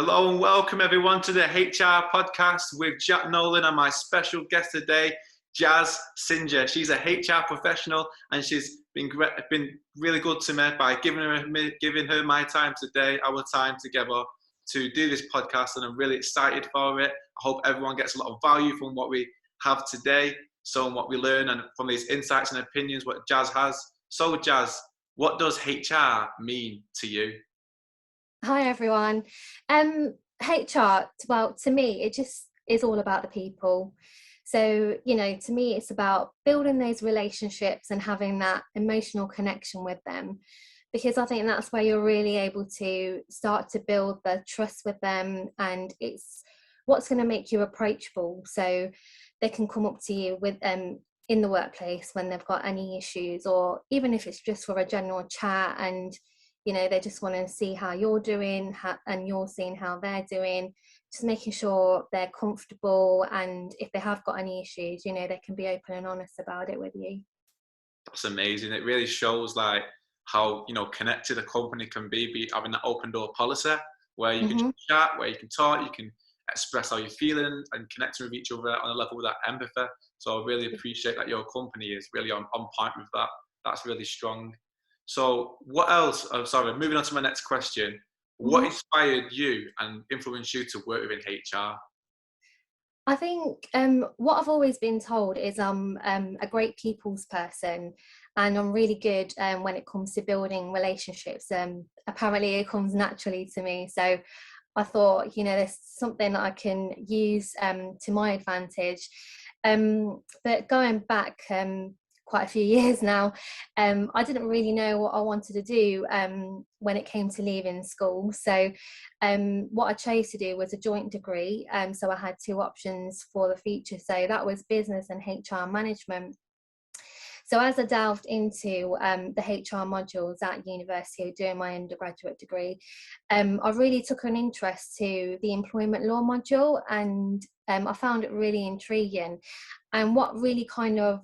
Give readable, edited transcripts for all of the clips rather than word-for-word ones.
Hello and welcome everyone to the HR podcast with Jacknolan and my special guest today, Jaz Sinji. She's a HR professional and she's been really good to me by giving her my time today, our time together to do this podcast, and I'm really excited for it. I hope everyone gets a lot of value from what we have today, and what we learn and from these insights and opinions what Jaz has. So Jaz, what does HR mean to you? Hi everyone. HR, well, to me, it just is all about the people. So, to me, it's about building those relationships and having that emotional connection with them, because I think that's where you're really able to start to build the trust with them, and it's what's going to make you approachable. So they can come up to you with in the workplace when they've got any issues, or even if it's just for a general chat, and they just want to see how you're doing, and you're seeing how they're doing, just making sure they're comfortable, and if they have got any issues, they can be open and honest about it with you. That's amazing. It really shows like how connected a company can be having that open door policy where you can chat, where you can talk, you can express how you're feeling and connecting with each other on a level with that empathy. So I really appreciate that your company is really on point with that. That's really strong. So what else? I'm sorry, moving on to my next question. What inspired you and influenced you to work within HR? I think what I've always been told is I'm a great people's person, and I'm really good when it comes to building relationships. Apparently it comes naturally to me. So I thought, there's something that I can use to my advantage. But going back quite a few years now, I didn't really know what I wanted to do when it came to leaving school. So what I chose to do was a joint degree. So I had two options for the future. So that was business and HR management. So as I delved into the HR modules at university doing my undergraduate degree, I really took an interest to the employment law module, and I found it really intriguing. And what really kind of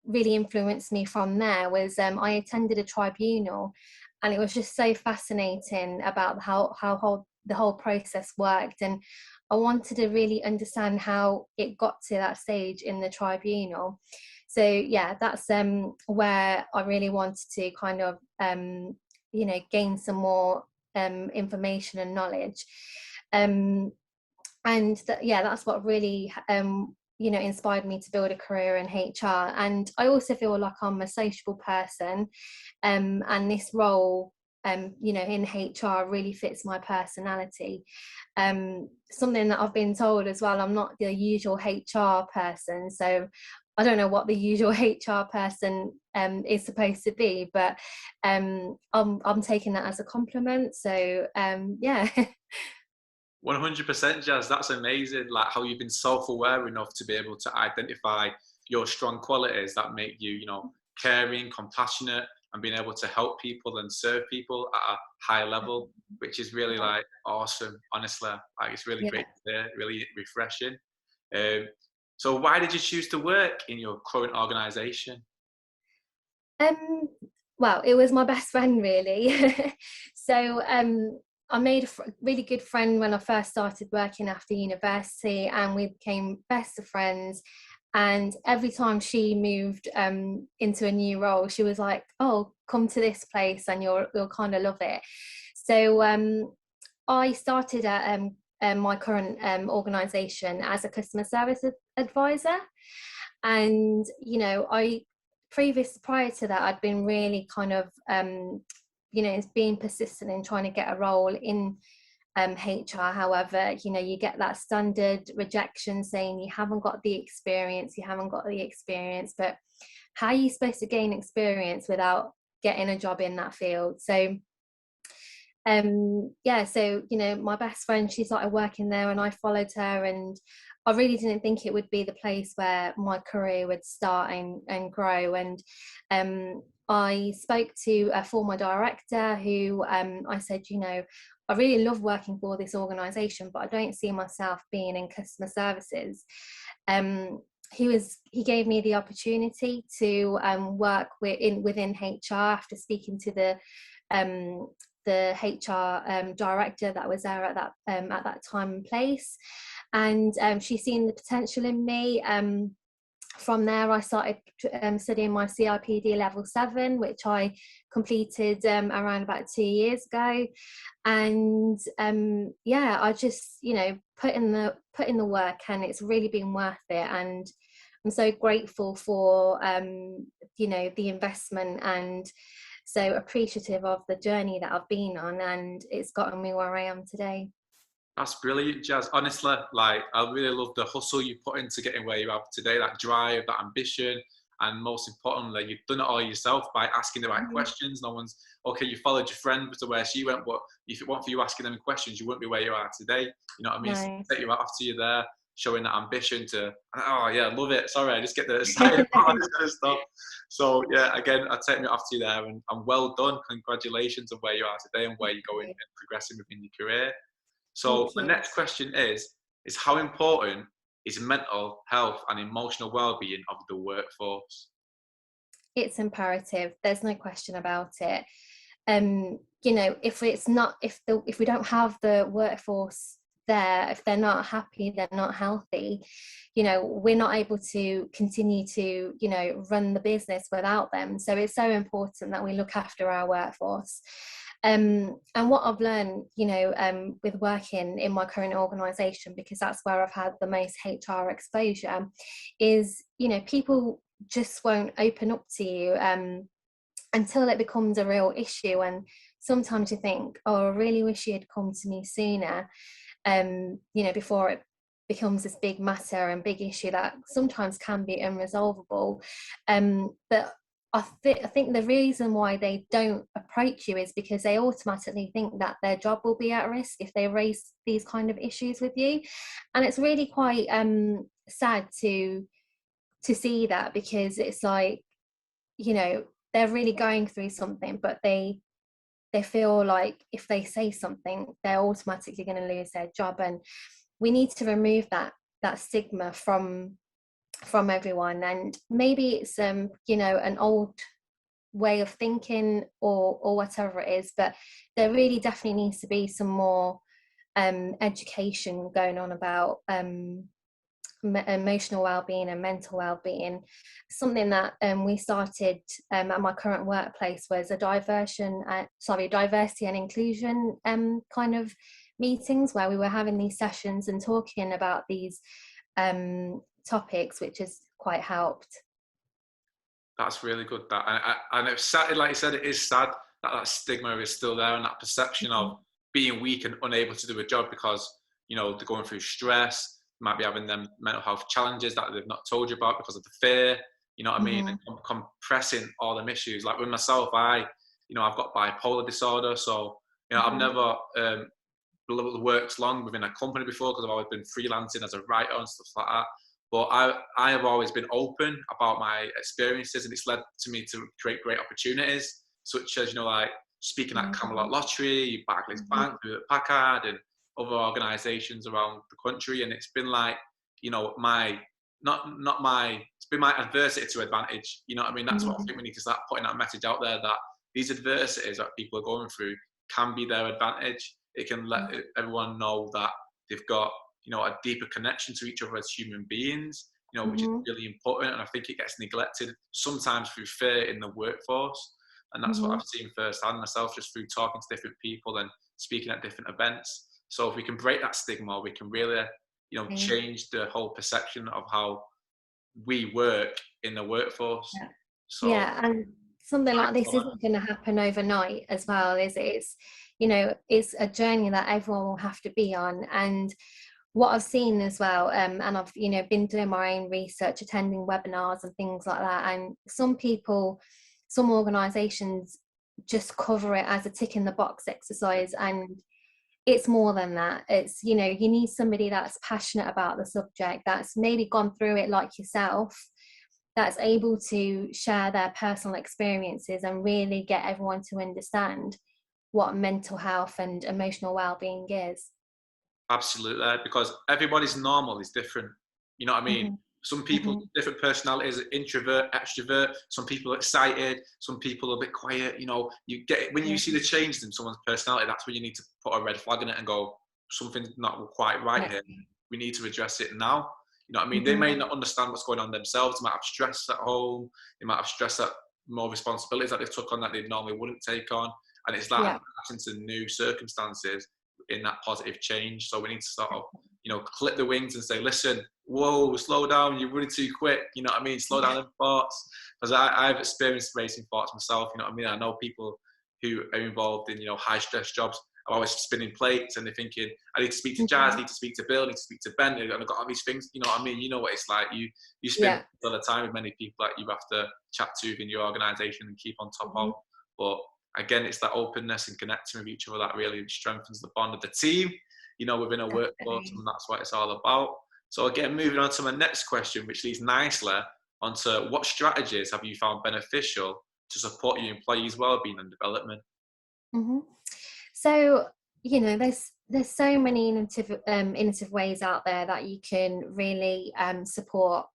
really influenced me from there was I attended a tribunal, and it was just so fascinating about how the whole process worked, and I wanted to really understand how it got to that stage in the tribunal. So yeah, that's where I really wanted to kind of gain some more information and knowledge, and that's what really inspired me to build a career in HR. And I also feel like I'm a sociable person, and this role in HR really fits my personality. Something that I've been told as well, I'm not the usual HR person, so I don't know what the usual HR person is supposed to be, but I'm taking that as a compliment. So yeah. 100% Jaz, that's amazing. Like how you've been self-aware enough to be able to identify your strong qualities that make you, caring, compassionate, and being able to help people and serve people at a high level, which is really like awesome. Honestly, like it's really great to hear, really refreshing. So why did you choose to work in your current organisation? Well, it was my best friend, really. So I made a really good friend when I first started working after university, and we became best of friends. And every time she moved into a new role, she was like, "Oh, come to this place, and you'll kind of love it." So I started at my current organisation as a customer service advisor, and prior to that, I'd been really kind of being persistent in trying to get a role in HR. However, you get that standard rejection saying you haven't got the experience, but how are you supposed to gain experience without getting a job in that field? So my best friend, she started working there and I followed her, and I really didn't think it would be the place where my career would start and grow. And I spoke to a former director who I said, I really love working for this organisation, but I don't see myself being in customer services. He gave me the opportunity to work within HR after speaking to the HR director that was there at that time and place, and she's seen the potential in me. From there, I started studying my CIPD level 7, which I completed around about 2 years ago. And yeah, I just, put in the work, and it's really been worth it. And I'm so grateful for the investment, and so appreciative of the journey that I've been on, and it's gotten me where I am today. That's brilliant, Jazz. Honestly, like, I really love the hustle you put into getting where you are today, that drive, that ambition, and most importantly, you've done it all yourself by asking the right questions. No one's, okay, you followed your friend to where she went, but if it weren't for you asking them questions, you wouldn't be where you are today. You know what I mean? Nice. So take you out after you're there, showing that ambition to, oh yeah, love it. Sorry, I just get the excited about all this kind of stuff. So yeah, again, I take me after you there, and well done. Congratulations on where you are today and where you're going and progressing within your career. So the next question is how important is mental health and emotional well-being of the workforce? It's imperative. There's no question about it. If we don't have the workforce there, if they're not happy, they're not healthy, we're not able to continue to, run the business without them. So it's so important that we look after our workforce. And what I've learned, with working in my current organisation, because that's where I've had the most HR exposure, is, people just won't open up to you until it becomes a real issue. And sometimes you think, oh, I really wish you had come to me sooner, before it becomes this big matter and big issue that sometimes can be unresolvable. But I think the reason why they don't approach you is because they automatically think that their job will be at risk if they raise these kind of issues with you. And it's really quite sad to see that, because it's like, they're really going through something, but they feel like if they say something, they're automatically going to lose their job. And we need to remove that stigma from everyone. And maybe it's an old way of thinking or whatever it is, but there really definitely needs to be some more education going on about emotional well-being and mental well-being. Something that we started at my current workplace was a diversity and inclusion kind of meetings, where we were having these sessions and talking about these topics, which has quite helped. That's really good. And it's sad, like you said, it is sad that stigma is still there, and that perception of being weak and unable to do a job because, they're going through stress, might be having them mental health challenges that they've not told you about because of the fear, you know what I mean? And compressing all them issues. Like with myself, I've got bipolar disorder. So, I've never worked long within a company before, because I've always been freelancing as a writer and stuff like that. But I have always been open about my experiences, and it's led to me to create great opportunities, such as, like speaking at Camelot Lottery, Barclays Bank, Packard, and other organisations around the country. And it's been like, it's been my adversity to advantage. You know what I mean? That's what I think we need to start putting that message out there, that these adversities that people are going through can be their advantage. It can let everyone know that they've got, a deeper connection to each other as human beings, which is really important. And I think it gets neglected sometimes through fear in the workforce. And that's what I've seen firsthand myself, just through talking to different people and speaking at different events. So if we can break that stigma, we can really, change the whole perception of how we work in the workforce. Yeah. So, and something like this isn't going to happen overnight as well, is it? It's a journey that everyone will have to be on. And what I've seen as well, and I've been doing my own research, attending webinars and things like that, and some organisations just cover it as a tick in the box exercise, and it's more than that. It's, you need somebody that's passionate about the subject, that's maybe gone through it like yourself, that's able to share their personal experiences and really get everyone to understand what mental health and emotional well-being is. Absolutely, because everybody's normal is different. You know what I mean? Some people, different personalities, introvert, extrovert. Some people are excited. Some people are a bit quiet. You know, you get it, when you see the changes in someone's personality, that's when you need to put a red flag in it and go, something's not quite right here. We need to address it now. You know what I mean? They may not understand what's going on themselves. They might have stress at home. They might have stress at more responsibilities that they've took on that they normally wouldn't take on. And it's that into new circumstances in that positive change. So we need to sort of, you know, clip the wings and say, listen, whoa, slow down, you're running too quick. You know what I mean? Slow down in thoughts. Because I've experienced racing thoughts myself. You know what I mean? I know people who are involved in, you know, high stress jobs are always spinning plates and they're thinking, I need to speak to Jaz, I need to speak to Bill, I need to speak to Ben, and I've got all these things. You know what I mean? You know what it's like. You spend all the time with many people that you have to chat to in your organisation and keep on top of. But again, it's that openness and connecting with each other that really strengthens the bond of the team, you know, within a workforce, and that's what it's all about. So again, moving on to my next question, which leads nicely onto what strategies have you found beneficial to support your employees' wellbeing and development? So, you know, there's so many innovative ways out there that you can really support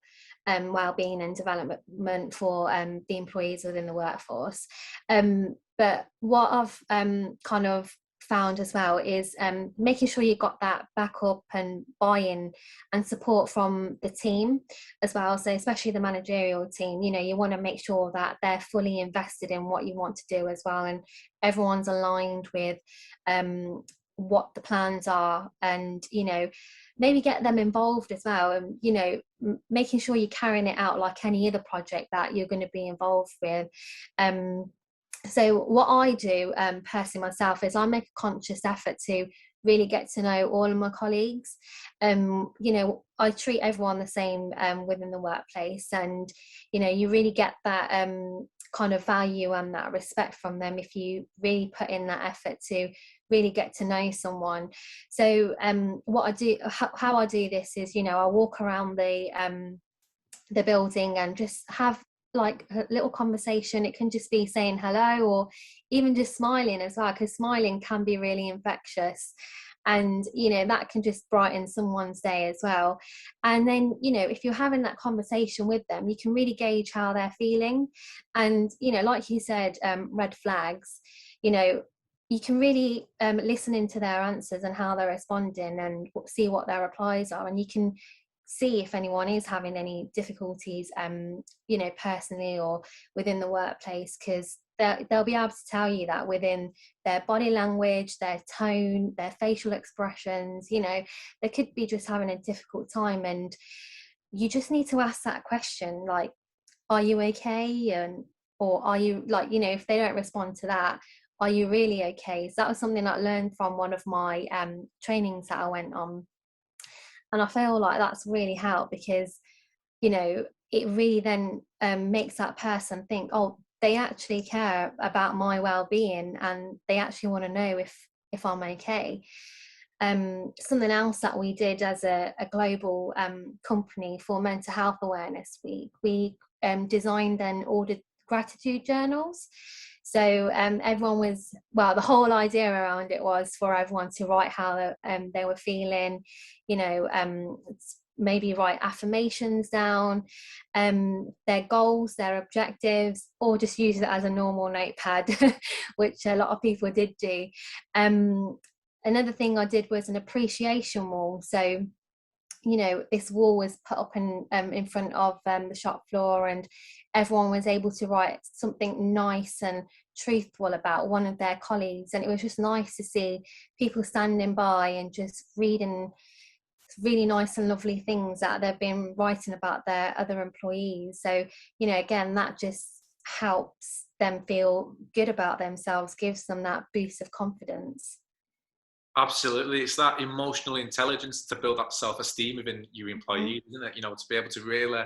wellbeing and development for the employees within the workforce. But what I've kind of found as well is making sure you got that backup and buy-in and support from the team as well. So especially the managerial team, you know, you want to make sure that they're fully invested in what you want to do as well, and everyone's aligned with what the plans are, and, you know, maybe get them involved as well, and, you know, making sure you're carrying it out like any other project that you're going to be involved with. So what I do personally myself is I make a conscious effort to really get to know all of my colleagues. You know, I treat everyone the same within the workplace, and, you know, you really get that kind of value and that respect from them if you really put in that effort to really get to know someone. So what I do, how I do this is, you know, I walk around the building and just have like a little conversation. It can just be saying hello, or even just smiling as well, because smiling can be really infectious, and, you know, that can just brighten someone's day as well. And then, you know, if you're having that conversation with them, you can really gauge how they're feeling. And, you know, like you said, red flags, you know, you can really listen into their answers and how they're responding, and see what their replies are, and you can see if anyone is having any difficulties, you know, personally or within the workplace, because they'll be able to tell you that within their body language, their tone, their facial expressions. You know, they could be just having a difficult time, and you just need to ask that question, like, are you okay? And, or are you, like, you know, if they don't respond to that, are you really okay? So that was something I learned from one of my trainings that I went on. And I feel like that's really helped, because, you know, it really then makes that person think, oh, they actually care about my well-being, and they actually want to know if I'm okay. Something else that we did as a global company for Mental Health Awareness Week, we designed and ordered gratitude journals. So everyone was, well, the whole idea around it was for everyone to write how they were feeling, you know, maybe write affirmations down, their goals, their objectives, or just use it as a normal notepad, which a lot of people did do. Another thing I did was an appreciation wall. So, you know, this wall was put up in front of the shop floor, and everyone was able to write something nice and truthful about one of their colleagues. And it was just nice to see people standing by and just reading really nice and lovely things that they've been writing about their other employees. So, you know, again, that just helps them feel good about themselves, gives them that boost of confidence. Absolutely. It's that emotional intelligence to build that self-esteem within your employees, isn't it? You know, to be able to really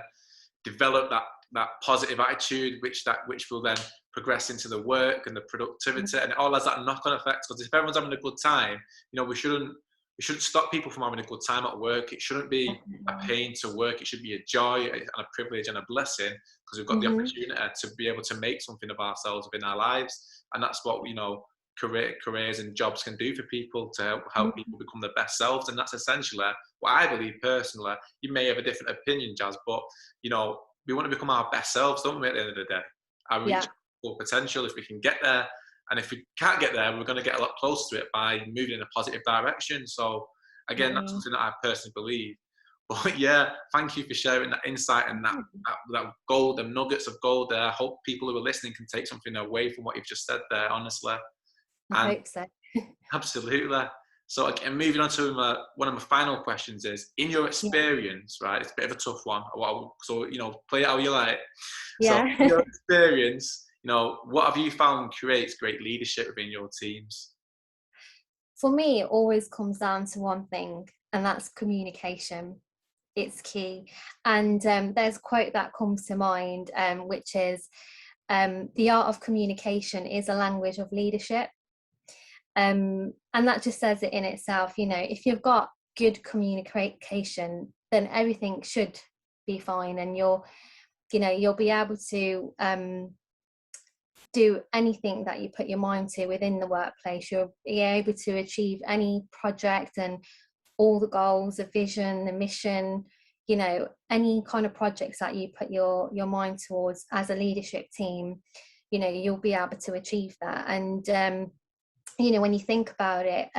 develop that positive attitude, which will then progress into the work and the productivity, and it all has that knock-on effect. Because if everyone's having a good time, you know, we shouldn't stop people from having a good time at work. It shouldn't be a pain to work. It should be a joy and a privilege and a blessing, because we've got the opportunity to be able to make something of ourselves within our lives. And that's what, you know, careers and jobs can do for people to help people become their best selves. And that's essentially what I believe personally. You may have a different opinion, Jazz, but you know, we want to become our best selves, don't we, at the end of the day? I reach Yeah. full potential if we can get there. And if we can't get there, we're going to get a lot closer to it by moving in a positive direction. So again, that's something that I personally believe. But yeah, thank you for sharing that insight and that gold, them nuggets of gold there. I hope people who are listening can take something away from what you've just said there, honestly. I And hope so. absolutely. So again, moving on to one of my final questions is, in your Yeah. experience, right, it's a bit of a tough one. So, you know, play it how you like. So Yeah. in your experience, you know, what have you found creates great leadership within your teams? For me, it always comes down to one thing, and that's communication. It's key. And there's a quote that comes to mind, which is, the art of communication is a language of leadership. And that just says it in itself. You know, if you've got good communication, then everything should be fine, and you'll be able to do anything that you put your mind to within the workplace. You'll be able to achieve any project and all the goals, the vision, the mission, you know, any kind of projects that you put your mind towards as a leadership team, you know, you'll be able to achieve that. And you know, when you think about it,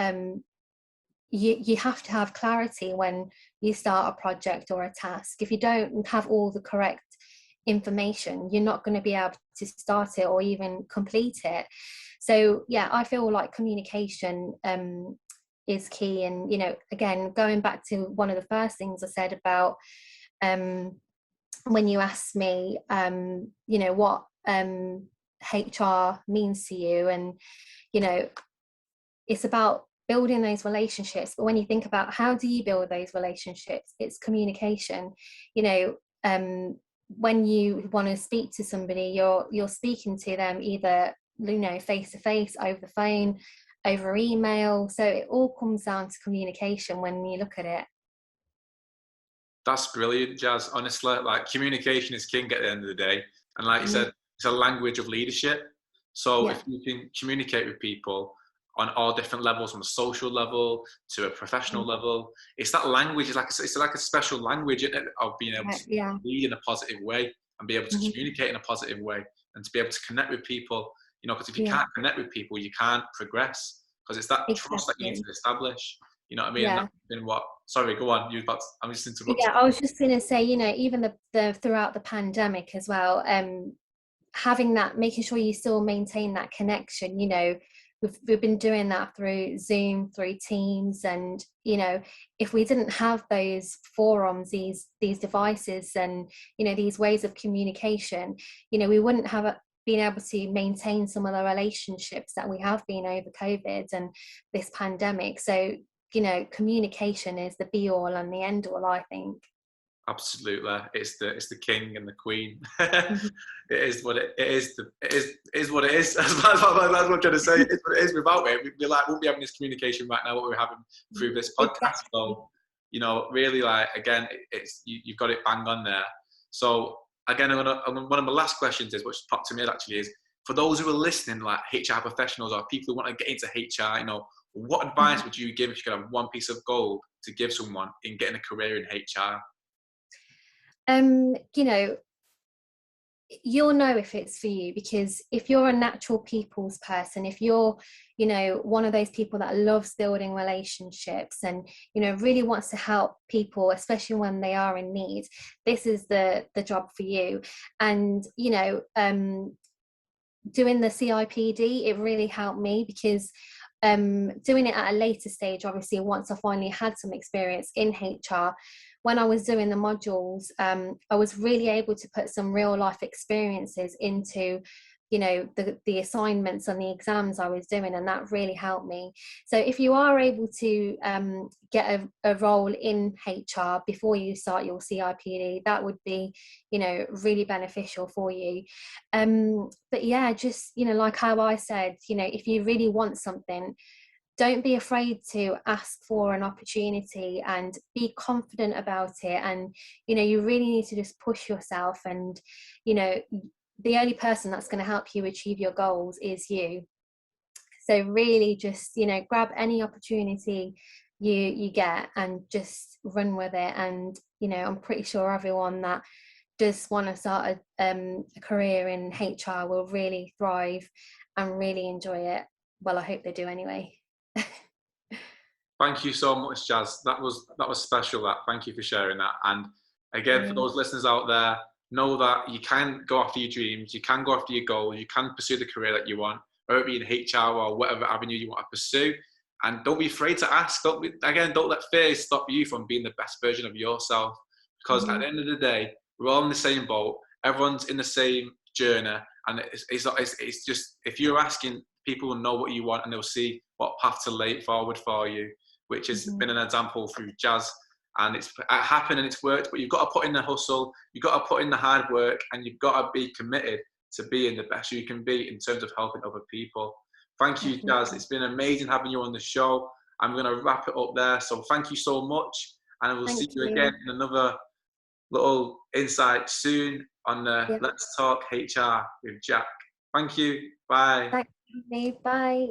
you have to have clarity when you start a project or a task. If you don't have all the correct information, you're not going to be able to start it or even complete it. So yeah, I feel like communication is key. And you know, again, going back to one of the first things I said about when you asked me you know, what HR means to you, and you know, it's about building those relationships. But when you think about how do you build those relationships, it's communication. You know, when you want to speak to somebody, you're speaking to them either, you know, face to face, over the phone, over email. So it all comes down to communication when you look at it. That's brilliant, Jazz. Honestly, like communication is king at the end of the day. And like you said, it's a language of leadership. So Yeah. if you can communicate with people on all different levels, from a social level to a professional level, it's that language. It's like a special language, isn't it, of being able to Yeah. lead in a positive way and be able to communicate in a positive way and to be able to connect with people. You know, because if you Yeah. can't connect with people, you can't progress, because it's that trust that you need Exactly. to establish. You know what I mean? And Yeah. that's been what. Sorry, go on. You about? I'm just interrupting. Yeah, I was just going to say, you know, even the throughout the pandemic as well, having that, making sure you still maintain that connection. You know, we've been doing that through Zoom, through Teams, and you know, if we didn't have those forums, these devices, and you know, these ways of communication, you know, we wouldn't have been able to maintain some of the relationships that we have been over COVID and this pandemic. So you know, communication is the be all and the end all, I think. Absolutely, it's the king and the queen. It is what it is. It is what it is. That's what I'm trying to say. It's what it is. Without it, we like wouldn't be having this communication right now. What we're having through this podcast. Exactly. So, you know, really, like again, it's you've got it bang on there. So again, one of my last questions is, which popped to me actually, is for those who are listening, like HR professionals or people who want to get into HR. You know, what advice would you give if you could have one piece of gold to give someone in getting a career in HR? You know, you'll know if it's for you, because if you're a natural people's person, if you're, you know, one of those people that loves building relationships and, you know, really wants to help people, especially when they are in need, this is the job for you. And, you know, doing the CIPD, it really helped me, because doing it at a later stage, obviously once I finally had some experience in HR, when I was doing the modules, I was really able to put some real life experiences into, you know, the assignments and the exams I was doing, and that really helped me. So if you are able to get a role in HR before you start your CIPD, that would be, you know, really beneficial for you. But yeah, just, you know, like how I said, you know, if you really want something, don't be afraid to ask for an opportunity and be confident about it. And you know, you really need to just push yourself, and you know, the only person that's going to help you achieve your goals is you. So really just, you know, grab any opportunity you get and just run with it. And, you know, I'm pretty sure everyone that does want to start a career in HR will really thrive and really enjoy it. Well, I hope they do anyway. Thank you so much, Jazz. That was special. That, thank you for sharing that. And again, for those listeners out there, know that you can go after your dreams, you can go after your goals, you can pursue the career that you want, whether it be in HR or whatever avenue you want to pursue. And don't be afraid to ask. Don't let fear stop you from being the best version of yourself. Because at the end of the day, we're all in the same boat. Everyone's in the same journey, and it's just, if you're asking, people will know what you want and they'll see what path to lay forward for you, which has been an example through Jazz. And it's happened and it's worked, but you've got to put in the hustle, you've got to put in the hard work, and you've got to be committed to being the best you can be in terms of helping other people. Thank you, Jazz. It's been amazing having you on the show. I'm going to wrap it up there. So thank you so much. And we'll see you again in another little insight soon on Let's Talk HR with Jack. Thank you. Bye. Thank you. Bye.